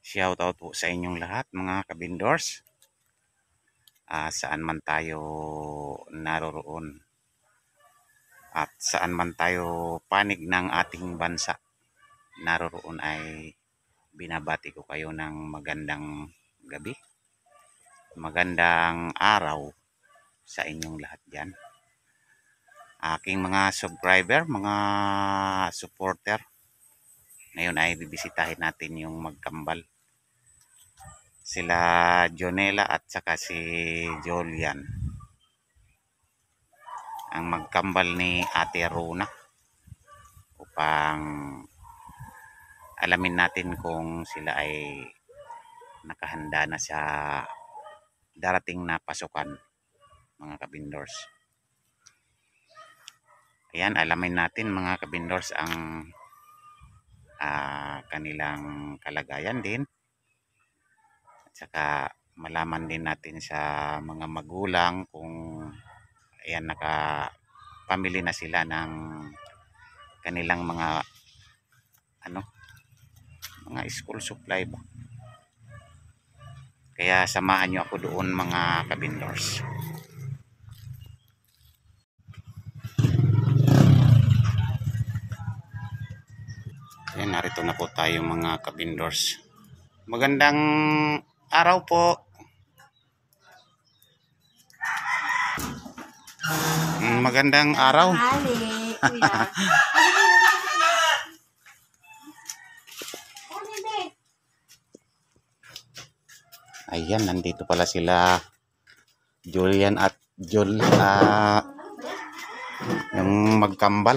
Shoutout po sa inyong lahat mga kabindors. Saan man tayo naroroon at saan man tayo panig ng ating bansa naroroon ay binabati ko kayo ng magandang gabi, magandang araw sa inyong lahat dyan. Aking mga subscriber, mga supporter, ngayon ay bibisitahin natin yung magkambal. Sila Jonela at saka si Julian, ang magkambal ni Ate Rona, upang alamin natin kung sila ay nakahanda na sa darating na pasukan, mga kabindors. Ayan, alamin natin mga kabindors ang kanilang kalagayan din. At saka malaman din natin sa mga magulang kung ayan, nakapamili na sila ng kanilang mga mga school supply ba. Kaya samahan nyo ako doon mga kabindors. Ayan, narito na po tayo mga kabindors. Magandang araw po. Magandang araw. Ayan, nandito pala sila Julian at yung magkambal,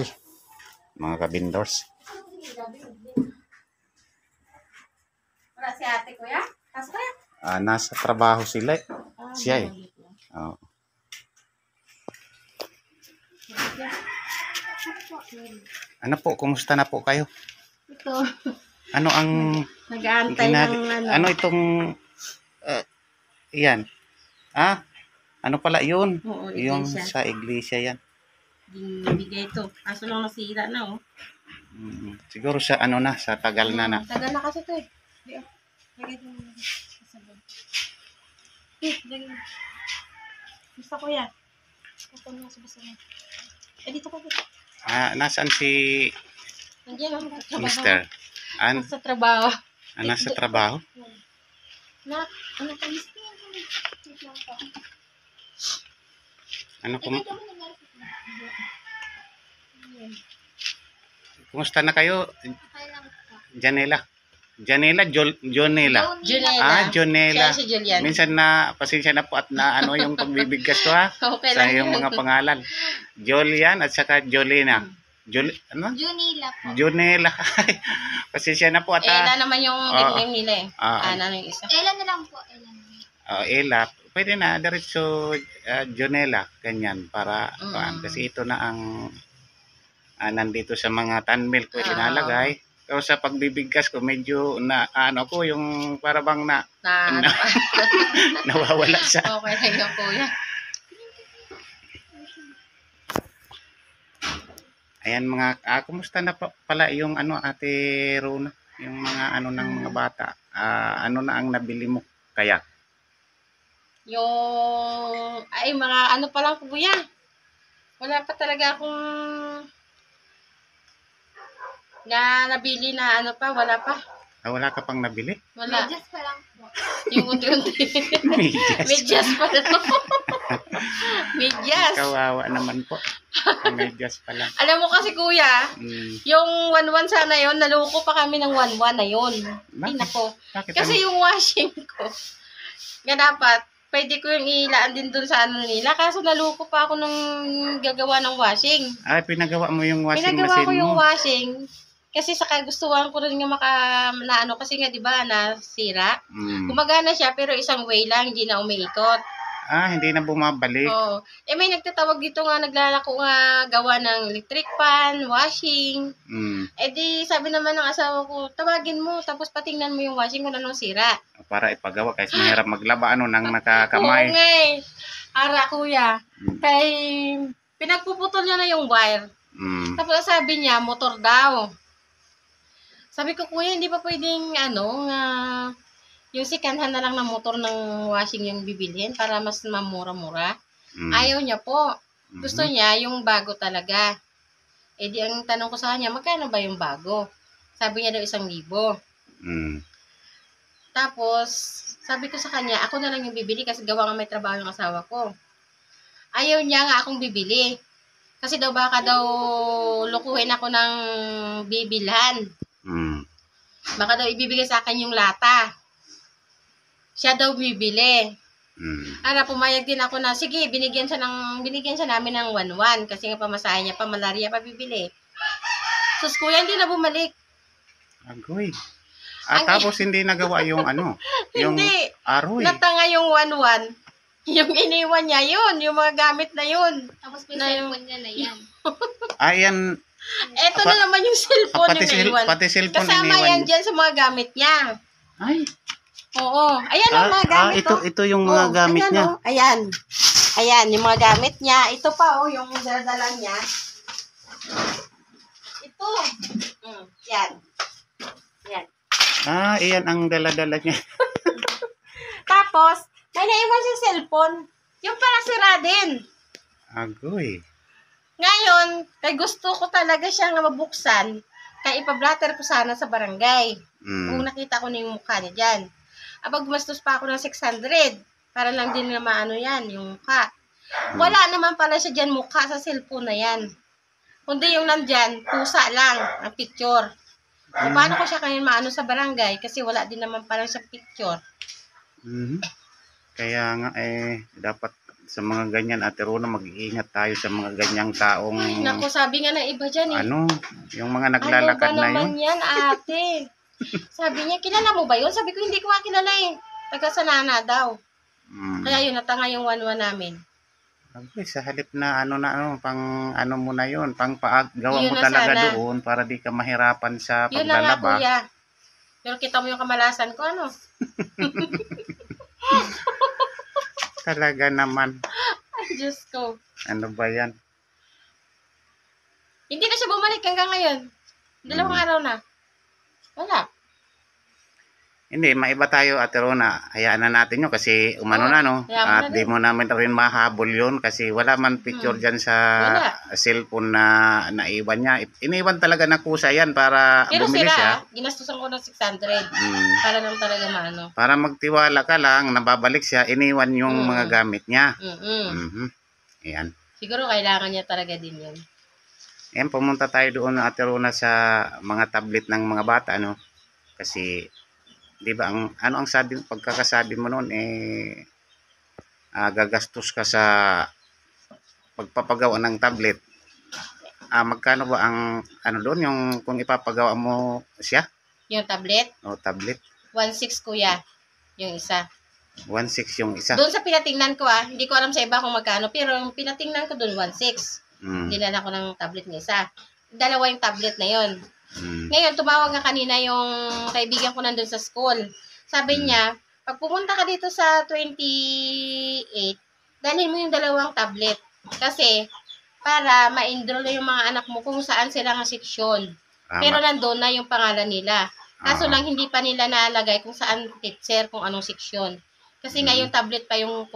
mga kabindors. Si ate kuya? Nasa trabaho sila. Siya eh. Oh. Ano po, kumusta na po kayo? Ito. Ano ang nag-aantay ng ano itong yan? Ano pala yun? Oo, yung iglesia. sa iglesia yan. Bigay ito. Kaso lang nasira na oh. Siguro sa sa tagal na. Tagal na kasi ito eh. Lagay ito. Lagay. Gusto ko yan. Ito na sa basa niya. Dito ka dito. Nasaan si Nandiyan lang. Mister? Nasa trabaho. Nasa trabaho? Ano ka mister? Kumusta na kayo? Jonela. Jonela. Siya si Julian. Minsan pasensya na po at yung pagbibigkas ko Okay sa lang yung mga pangalan. Julian at saka Jolina. Junila po. Jonela. Pasensya na po at Ella naman yung nickname nila eh. Ana yung isa. Ella na lang po. Ella. Pwede na diretso Jonela, ganyan para kasi ito na ang nandito sa mga tanmil ko ilalagay. So sa pagbibigkas ko medyo ko yung para bang nawawala siya. Okay lang yung kuya. Ayan mga kumusta na pala yung Ate Rona, yung mga ng mga bata. Ano na ang nabili mo kaya? Yung mga pa lang kuya. Wala pa talaga akong nabili na wala pa. Wala ka pang nabili? Wala. Medyas pa lang po. Yung unti-unti. Medyas pa lang. Medyas. Kawawa naman po. Medyas pa lang. Alam mo kasi kuya, yung 1-1 sana yon, naluko pa kami ng 1-1 na yun. Ay nako. Kasi yung washing ko, nga dapat, pwede ko yung ilaan din dun sa nila. Kaso naluko pa ako nung gagawa ng washing. Pinagawa mo yung washing machine mo? Pinagawa ko yung washing. Kasi sa kagustuhan ko rin nga kasi nga 'di ba nasira. Gumagana siya pero isang way lang, hindi na umiikot. Hindi na bumabalik. Oo. May nagtatawag dito nga naglalako nga gawa ng electric pan, washing. Di sabi naman ng asawa ko, tawagin mo tapos patingnan mo yung washing kung anong sira. Para ipagawa kasi mahirap maglaba nang nakakamay. Oo nga eh. Ara kuya. Kay pinagpuputol niya na yung wire. Tapos sabi niya motor daw. Sabi ko, kuya, hindi pa pwedeng, yung sikanhan na lang ng motor ng washing yung bibilhin para mas mamura-mura. Ayaw niya po. Gusto niya yung bago talaga. Eh di ang tanong ko sa kanya, magkano ba yung bago? Sabi niya daw 1,000. Tapos, sabi ko sa kanya, ako na lang yung bibili kasi gawa nga may trabaho yung asawa ko. Ayaw niya nga akong bibili. Kasi daw baka daw lukuhin ako ng bibilhan. Baka daw ibibigay sa akin yung lata. Siya daw bibili. Pumayag din ako na, sige, binigyan siya namin ng 1,100 kasi nga pamasahe niya pa, malaria pa bibili. Sus, kuya, hindi na bumalik. Agoy. Tapos hindi nagawa yung yung hindi. aroy. Natanga yung 1,100. Yung iniwan niya yun, yung mga gamit na yun. Tapos cellphone niya na yan. Ayan. Eto na naman yung cellphone yung naiwan. Pati cellphone kasama iniwan. yan dyan sa mga gamit niya. Ay. Oo. Ayan ang mga gamit. Ito yung mga gamit ayan, niya. Ayan. Ayan, yung mga gamit niya. Ito pa, yung dala niya. Ito. Yan. Yan. Iyan ang dala-dala niya. Tapos, may naiwan siyang cellphone. Yung pala sira din. Agoy. Ngayon, kay gusto ko talaga siyang mabuksan, kaya ipablatter ko sana sa barangay. Kung nakita ko na yung mukha niya dyan. Gumastos pa ako ng 600 para lang din na maano yan, yung mukha. Wala naman pala siya dyan mukha sa cellphone na yan. Kundi yung nandyan, pusa lang ang picture. Paano ko siya kayo maano sa barangay? Kasi wala din naman pala siya picture. Kaya nga dapat sa mga ganyan, Ate Rona, mag-iingat tayo sa mga ganyang taong... Ay, naku, sabi nga ng iba dyan yung mga naglalakad ano ba na yun. naman yan, ate? Sabi niya, kilala mo ba yun? Sabi ko, hindi ko kilala eh. Taga Sanana daw. Kaya yun, natanga yung 1,100 namin. Okay, sa halip na pang mo na yun, pang gawa Yun mo na talaga sana. doon para di ka mahirapan sa Yun na nga, paglalaba. kuya. Pero kita mo yung kamalasan ko, Talaga naman. Ay, Diyos ko. Ano ba yan? Hindi na siya bumalik hanggang ngayon. 2 araw na. Wala. Hindi, maiba tayo, Ate Rona. Hayaan na natin yun kasi umano na, no? hayaan mo At na di mo namin rin mahabol yun kasi wala man picture dyan sa cellphone na naiwan niya. Iniwan talaga na kusa yan para Pero bumili siya. ginastusan ko ng 600. Para lang talaga maano. Para magtiwala ka lang, nababalik siya, iniwan yung mga gamit niya. Ayan. Siguro kailangan niya talaga din yun. Ayan, pumunta tayo doon, Ate Rona, sa mga tablet ng mga bata, no? Kasi, di ba, ang pagkakasabi mo noon, gagastos ka sa pagpapagawa ng tablet. Magkano ba ang, doon, yung kung ipapagawa mo siya? Yung tablet? O, tablet? 1,600 kuya. Yung isa. 1,600 yung isa. Doon sa pinatingnan ko hindi ko alam sa iba kung magkano, pero yung pinatingnan ko doon 1,600. Dinala ko ng tablet ng isa. 2 yung tablet na yon. Ngayon, tumawag nga kanina yung kaibigan ko nandun sa school. Sabi niya, pag pumunta ka dito sa 28, dalhin mo yung 2 tablet. Kasi, para ma-enroll na yung mga anak mo kung saan sila nga seksyon. Pero nandun na yung pangalan nila. Kaso lang hindi pa nila nalagay kung saan teacher, kung anong seksyon. Kasi nga yung tablet pa yung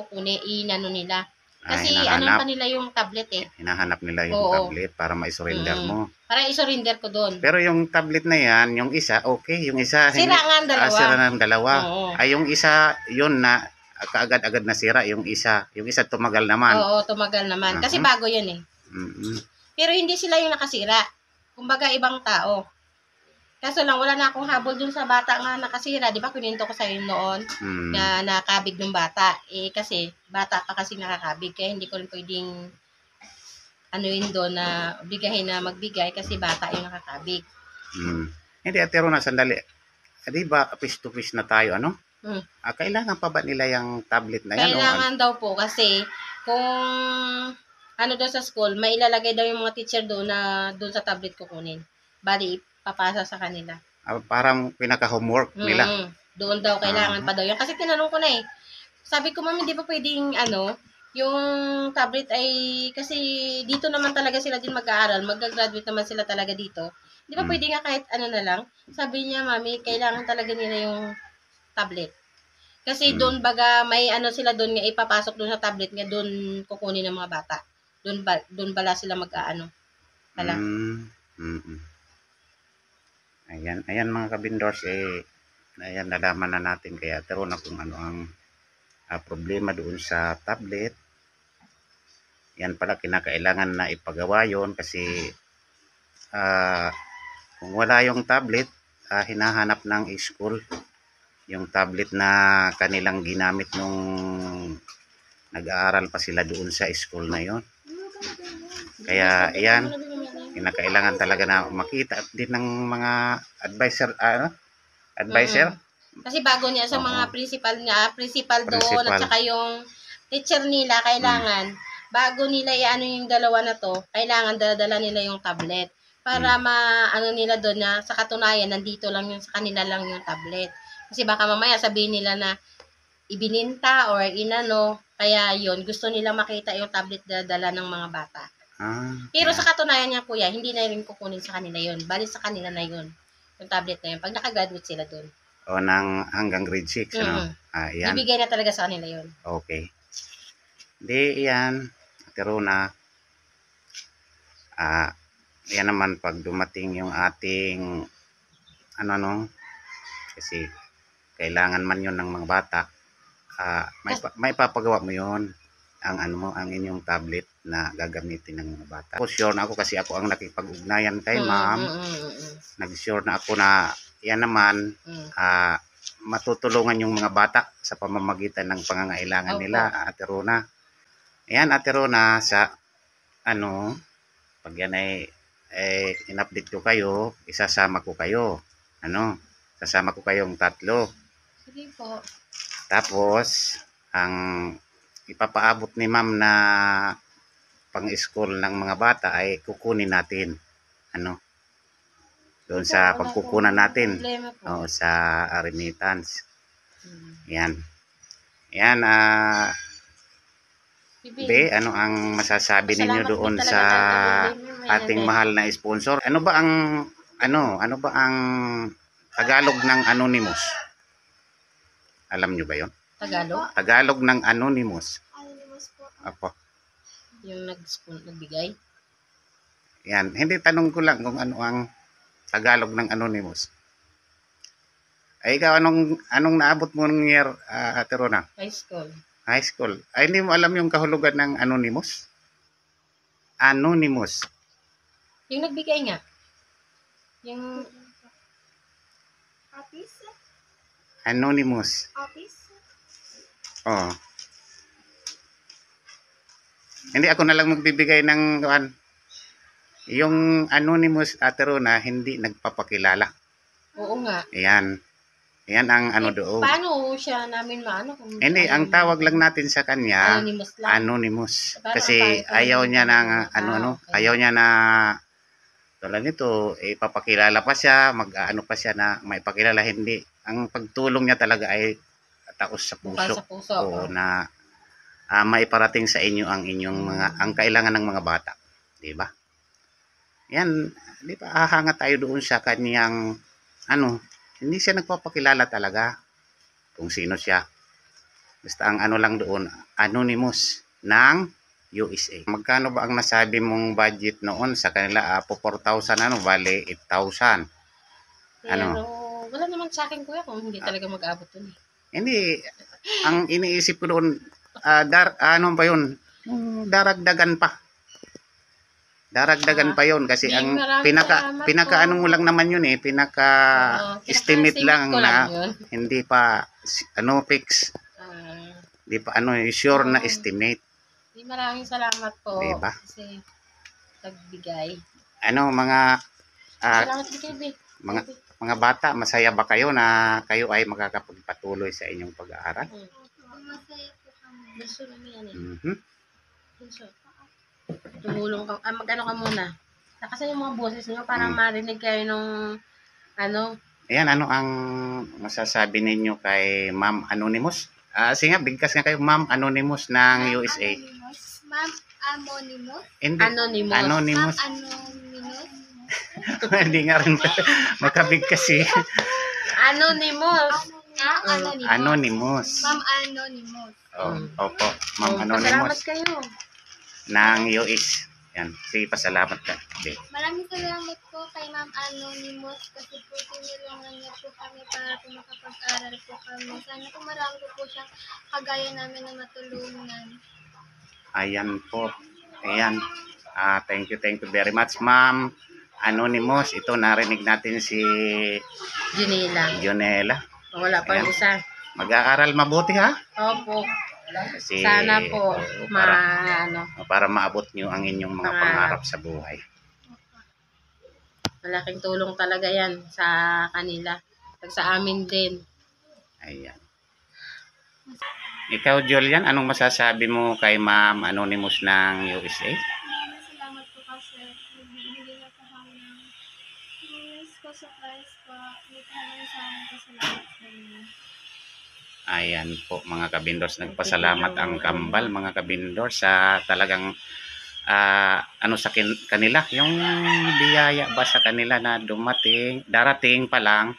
inano nila. Kasi pa nila yung tablet Hinahanap nila yung tablet para ma-surrender mo. Para i-surrender ko doon. Pero yung tablet na yan, yung isa, okay. Yung isa, sira nga ang 2. Sira ng 2. Oo. Yung isa, yun na, kaagad-agad na sira. Yung isa tumagal naman. Oo, tumagal naman. Kasi bago yun Pero hindi sila yung nakasira. Kumbaga, ibang tao. Kaso lang, wala na akong habol dun sa bata nga nakasira. Di ba, kuninto ko sa'yo noon na nakabig ng bata. Kasi, bata pa kasi nakakabig. Kaya hindi ko rin pwedeng yun doon na obligahin na magbigay kasi bata yung nakakabig. Hindi, Ate Rona, sandali. Di ba, face to face na tayo, kailangan pa ba nila yung tablet na yan? Kailangan daw po kasi kung doon sa school, may ilalagay daw yung mga teacher doon na doon sa tablet kukunin. Bali, papasa sa kanila. Parang pinaka-homework nila. Doon daw, kailangan pa daw yan. Kasi tinanong ko na Sabi ko, ma'am, hindi pa pwedeng, yung tablet ay, kasi dito naman talaga sila din mag-aaral, mag-graduate naman sila talaga dito. Di ba Mm. pwede nga kahit ano na lang? Sabi niya, mami, kailangan talaga nila yung tablet. Kasi Mm. doon baga may ano sila doon nga ipapasok doon sa tablet nga doon kukunin ng mga bata. Doon bala sila mag-aano. Pala. Mm. Ayan mga kabindors, ayan, nalaman na natin kaya Ate Rona kung ano ang problema doon sa tablet. Yan pala, kinakailangan na ipagawa yon kasi kung wala yung tablet, hinahanap ng school yung tablet na kanilang ginamit nung nag-aaral pa sila doon sa school na yon. Kaya ayan, kinakailangan talaga na makita din ng mga advisor, advisor. Kasi bago niya sa mga principal doon Principal. at saka yung teacher nila, kailangan, bago nila i-ano yung dalawa na to, kailangan dala nila yung tablet. Para maano nila doon na sa katunayan, nandito lang yung sa kanila lang yung tablet. Kasi baka mamaya sabihin nila na ibininta or inano, kaya yon gusto nila makita yung tablet na dala ng mga bata. Pero sa katunayan niya kuya, hindi na rin kukunin sa kanila yon. Bali sa kanila na yon. Yung tablet na yun. Pag nakagraduate sila doon. O hanggang grade 6, ano? Yan. Ibigay na talaga sa kanila yon. Okay. Di yan, Ate Rona. Yan naman pag dumating yung ating kasi kailangan man yun ng mga bata, may papagawa mo yun ang inyong tablet na gagamitin ng mga bata. Sure na ako kasi ako ang nakipag-ugnayan kay ma'am. Nag-sure na ako na yan naman matutulungan yung mga bata sa pamamagitan ng pangangailangan nila, Ate Rona. Ayan, Ate Rona, sa pag yan ay in-update ko kayo, isasama ko kayo. Sasama ko kayong 3. Sige po. Tapos, ang ipapaabot ni ma'am na pang-school ng mga bata ay kukunin natin. Doon sa pagkukunan natin. Sa remittance. Yan. Yan, Be, ano ang masasabi ninyo doon sa ating mahal na sponsor? Ano ba ang Tagalog ng anonymous? Alam nyo ba 'yon? Tagalog? Tagalog ng anonymous. Anonymous po. Apo. Yung nagbigay? Yan, hindi, tanong ko lang kung ano ang Tagalog ng anonymous. Ay ikaw, anong naabot mo ng year, Ate Rona? High school. High school. Ay, hindi mo alam yung kahulugan ng anonymous? Anonymous. Yung nagbigay nga. Yung Office? Anonymous. Office? Oh. Hindi, ako na lang magbibigay ng yung anonymous, Ate Rona, hindi nagpapakilala. Oo nga. Yan. Yan ang doon. Paano siya namin maano? Hindi, ang tawag lang natin sa kanya, Anonymous lang. anonymous. Paano Kasi ang ayaw niya ng, okay. ayaw niya na, tulad nito, ipapakilala pa siya, mag-ano pa siya na maipakilala, hindi. Ang pagtulong niya talaga ay taos sa puso. Sa puso. O na maiparating sa inyo ang inyong ang kailangan ng mga bata. Di ba? Yan, di ba, hahanga tayo doon sa kanyang, hindi siya nagpapakilala talaga kung sino siya. Basta ang lang doon, anonymous ng USA. Magkano ba ang nasabi mong budget noon sa kanila? 4,000, bale 8,000. Pero wala naman sa akin kuya kung hindi talaga mag-abot dun. Hindi, ang iniisip ko doon, ba yun? Daragdagan pa. Daragdagan pa yon kasi ang pinaka mo lang naman yun pinaka-estimate lang na hindi pa fix. Hindi pa sure na estimate. Maraming salamat po. Diba? Kasi nagbigay. Mga bata, masaya ba kayo na kayo ay makakapagpatuloy sa inyong pag-aaral? Masaya po kami. Gusto namin yan Gusto. Tumulong ka, mag-ano ka muna. Nakasan yung mga boses niyo para marinig kayo nung Ayan, ano ang masasabi ninyo kay Ma'am Anonymous? Sige nga, bigkas nga kayo, Ma'am Anonymous ng USA. Ma'am Anonymous? Hindi. Anonymous. Anonymous. Ma'am Anonymous? Hindi nga rin makabig kasi. Anonymous. Anonymous. Anonymous. Ma'am Anonymous. Oh, opo, Ma'am Pasalamat Anonymous kayo. ng US. Yan, sige, pasalamat ka. Di. Maraming salamat po kay Ma'am Anonymous kasi po tinulungan niya po kami para po makapag-aral po kami. Sana po marami po siyang kagaya namin na matulungan. Ayan po. Ayan. Thank you very much, Ma'am Anonymous. Ito, narinig natin si Junila. Jonela. Wala pa Ayan. isa. Mag-aaral mabuti, ha? Opo. Kasi, Sana po para maabot nyo ang inyong mga pangarap sa buhay. malaking tulong talaga yan sa kanila. Sa amin din. Ayan. Ikaw, Julian, anong masasabi mo kay Ma'am Anonymous ng USA? Salamat po kasi nagbibigay na po kami ng news ko sa price po. Dito naman sa amin po salamat sa inyo. Ayan po, mga kabindors, nagpasalamat ang kambal, mga kabindors, sa talagang sa kanila, yung biyaya ba sa kanila na darating pa lang,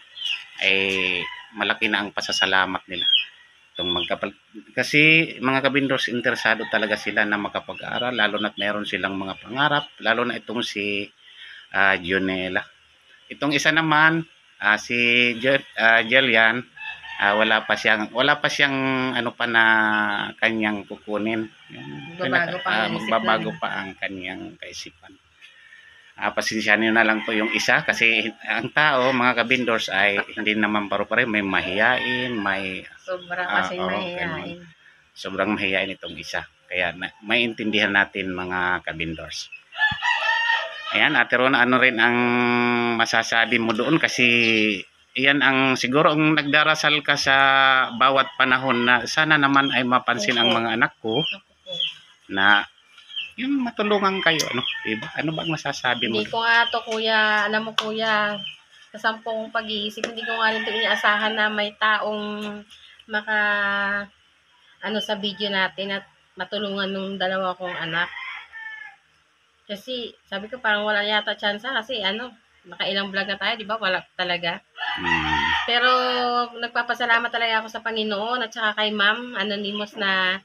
ay malaki na ang pasasalamat nila. Kasi mga kabindors, interesado talaga sila na makapag-aral, lalo na't meron silang mga pangarap, lalo na itong si Jonela. Itong isa naman, si Jelian, wala pa siyang na kanyang kukunin. Magbabago pa ang kanyang kaisipan. Pasensyahan niyo na lang po yung isa kasi ang tao, mga kabindors, ay hindi naman pare-pare, may mahiyain, may mahiyain. Sobrang mahiyain itong isa. Kaya maintindihan natin, mga kabindors. Ayan, Ate Rona, ano rin ang masasabi mo doon? Kasi iyan ang siguro ang nagdarasal ka sa bawat panahon na sana naman ay mapansin ang mga anak ko na yung matulungan kayo, diba? Ano bang masasabi mo? Hindi ko nga to, kuya, alam mo kuya, sa 10 kong pag-iisip, hindi ko nga rin ito inaasahan na may taong sa video natin at matulungan ng 2 kong anak. Kasi sabi ko parang wala yata chance kasi nakailang vlog na tayo, di ba? Wala talaga. Pero nagpapasalamat talaga ako sa Panginoon at saka kay Ma'am Anonymous na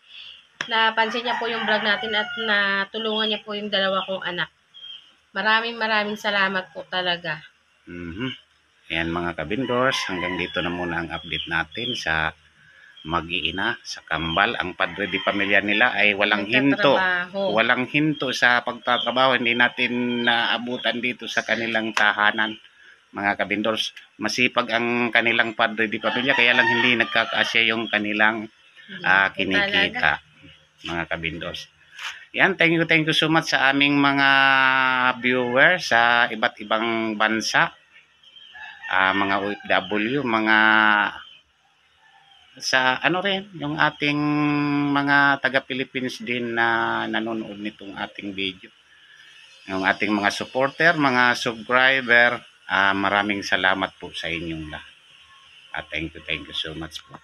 napansin niya po yung vlog natin at natulungan niya po yung 2 kong anak. Maraming salamat po talaga. Ayan, mga kabindors, hanggang dito na muna ang update natin sa mag-iina, sa kambal. Ang padre di pamilya nila ay walang hinto sa pagtatrabaho. Hindi natin naabutan dito sa kanilang tahanan, mga kabindors. Masipag ang kanilang padre di pamilya, kaya lang hindi nagkakasya yung kanilang kinikita, mga kabindors. Yan, thank you so much sa aming mga viewers sa iba't ibang bansa, mga OFW, mga sa yung ating mga taga-Philippines din na nanonood nitong ating video. Yung ating mga supporter, mga subscriber, maraming salamat po sa inyong lahat. Thank you so much po.